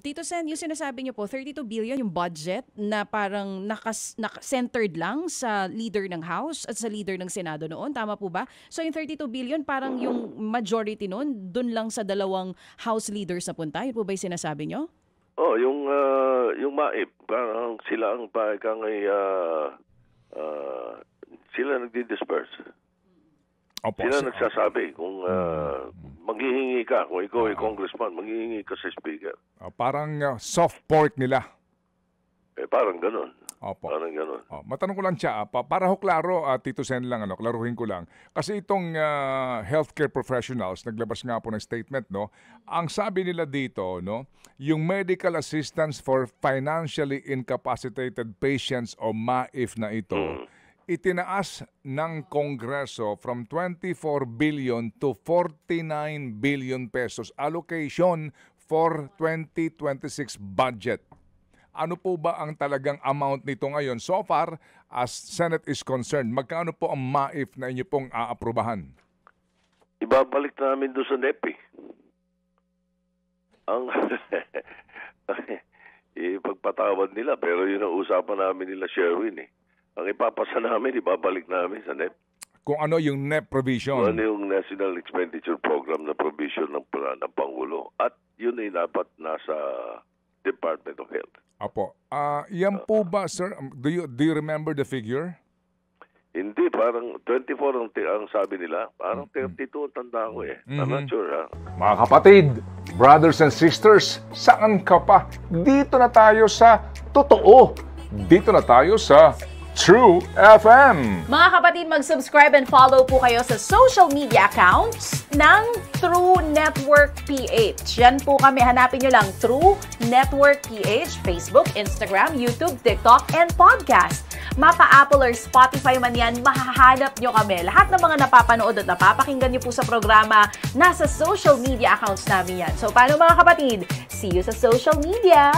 Tito Sen, yung sinasabi niyo po, 32 billion yung budget na parang centered lang sa leader ng House at sa leader ng Senado noon. Tama po ba? So yung 32 billion, parang yung majority noon, dun lang sa dalawang House leaders na punta. Yun po ba yung sinasabi niyo? Oh, yung MAIP, parang sila ang sila nagdi-disperse. Opo, sila nagsasabi kung maghihingi ka, kung ikaw ay congressman, maghihingi ka sa speaker. Parang soft pork nila. Parang ganun. Opo. Parang ganun. Matanong ko lang siya, para ho klaro, Tito Sen lang, klaruhin ko lang. Kasi itong healthcare professionals, naglabas nga po ng statement, no? Ang sabi nila dito, no, yung medical assistance for financially incapacitated patients o MAIF na ito, itinaas ng Kongreso from 24 billion to 49 billion pesos allocation for 2026 budget. Ano po ba ang talagang amount nito ngayon? So far, as Senate is concerned, magkano po ang MAIF na inyo pong aaprubahan? Ibabalik namin doon sa NEP. Ang ipagpatawad nila, pero yun ang usapan namin nila, Sherwin. Ang ipapasa namin, ibabalik namin sa NEP. Kung ano yung NEP provision? Kung ano yung National Expenditure Program na provision ng Pangulo. At yun ay dapat nasa Department of Health. Apo. Yan po ba, sir? Do you remember the figure? Hindi, parang 24 ang sabi nila. Parang 32 ang tanda ko I'm not sure, ha? Mga kapatid, brothers and sisters, saan ka pa? Dito na tayo sa totoo. Dito na tayo sa True FM. Mga kapatid, mag-subscribe and follow po kayo sa social media accounts ng True Network PH. Yan po kami. Hanapin nyo lang True Network PH, Facebook, Instagram, YouTube, TikTok, and podcast. Mapa Apple or Spotify man yan, mahahanap nyo kami. Lahat ng mga napapanood at napapakinggan nyo po sa programa, nasa social media accounts namin yan. So, paano mga kapatid? See you sa social media!